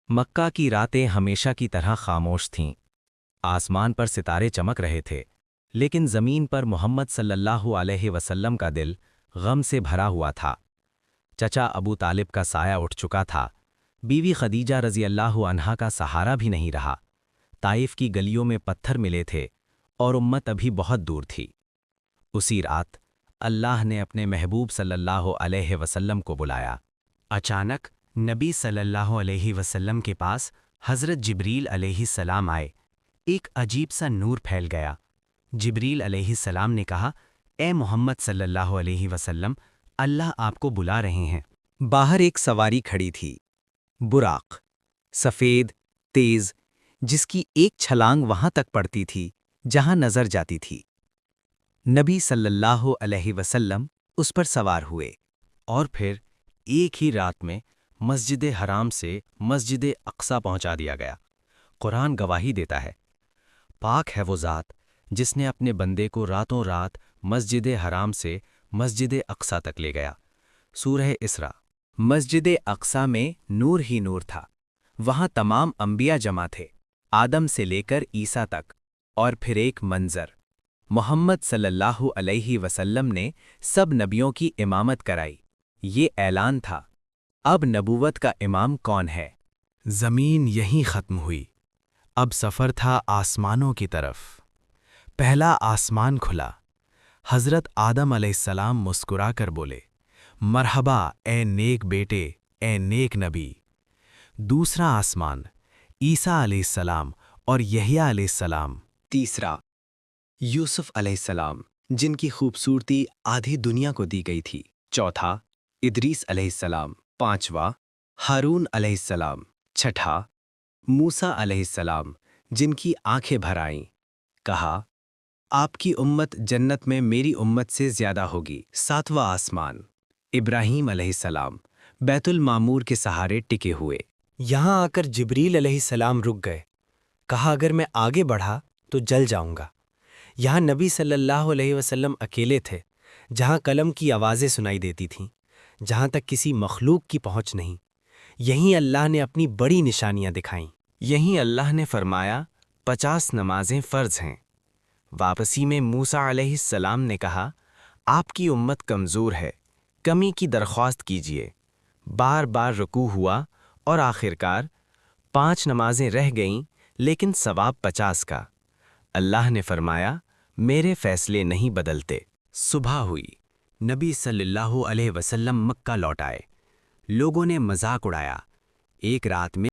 مکہ کی راتیں ہمیشہ کی طرح خاموش تھیں۔ آسمان پر ستارے چمک رہے تھے، لیکن زمین پر محمد صلی اللہ علیہ وسلم کا دل غم سے بھرا ہوا تھا۔ چچا ابو طالب کا سایہ اٹھ چکا تھا، بیوی خدیجہ رضی اللہ عنہا کا سہارا بھی نہیں رہا، طائف کی گلیوں میں پتھر ملے تھے اور امت ابھی بہت دور تھی۔ اسی رات اللہ نے اپنے محبوب صلی اللہ علیہ وسلم کو بلایا۔ اچانک نبی صلی اللہ علیہ وسلم کے پاس حضرت جبریل علیہ السلام آئے۔ ایک عجیب سا نور پھیل گیا۔ جبریل علیہ السلام نے کہا، اے محمد صلی اللہ علیہ وسلم، اللہ آپ کو بلا رہے ہیں۔ باہر ایک سواری کھڑی تھی، براق، سفید، تیز، جس کی ایک چھلانگ وہاں تک پڑتی تھی جہاں نظر جاتی تھی۔ نبی صلی اللہ علیہ وسلم اس پر سوار ہوئے، اور پھر ایک ہی رات میں مسجد حرام سے مسجد اقصی پہنچا دیا گیا۔ قرآن گواہی دیتا ہے، پاک ہے وہ ذات جس نے اپنے بندے کو راتوں رات مسجد حرام سے مسجد اقصی تک لے گیا۔ سورہ اسراء۔ مسجد اقصی میں نور ہی نور تھا، وہاں تمام انبیاء جمع تھے، آدم سے لے کر عیسیٰ تک، اور پھر ایک منظر، محمد صلی اللہ علیہ وسلم نے سب نبیوں کی امامت کرائی۔ یہ اعلان تھا، اب نبوت کا امام کون ہے؟ زمین یہیں ختم ہوئی، اب سفر تھا آسمانوں کی طرف۔ پہلا آسمان کھلا، حضرت آدم علیہ السلام مسکرا کر بولے، مرحبا اے نیک بیٹے، اے نیک نبی۔ دوسرا آسمان، عیسیٰ علیہ السلام اور یحییٰ علیہ السلام۔ تیسرا، یوسف علیہ السلام، جن کی خوبصورتی آدھی دنیا کو دی گئی تھی۔ چوتھا، ادریس علیہ السلام۔ پانچواں، ہارون علیہ السلام۔ چھٹا، موسیٰ علیہ السلام، جن کی آنکھیں بھر آئیں۔ کہا، آپ کی امت جنت میں میری امت سے زیادہ ہوگی۔ ساتواں آسمان، ابراہیم علیہ السلام، بیت المعمور کے سہارے ٹکے ہوئے۔ یہاں آ کر جبریل علیہ السلام رک گئے، کہا اگر میں آگے بڑھا تو جل جاؤں گا۔ یہاں نبی صلی اللہ علیہ وسلم اکیلے تھے، جہاں قلم کی آوازیں سنائی دیتی تھیں، جہاں تک کسی مخلوق کی پہنچ نہیں۔ یہیں اللہ نے اپنی بڑی نشانیاں دکھائیں۔ یہیں اللہ نے فرمایا 50 نمازیں فرض ہیں۔ واپسی میں موسیٰ علیہ السلام نے کہا، آپ کی امت کمزور ہے، کمی کی درخواست کیجیے۔ بار بار رکوع ہوا اور آخرکار 5 نمازیں رہ گئیں، لیکن ثواب 50 کا۔ اللہ نے فرمایا، میرے فیصلے نہیں بدلتے۔ صبح ہوئی، نبی صلی اللہ علیہ وسلم مکہ لوٹ آئے۔ لوگوں نے مذاق اڑایا، ایک رات میں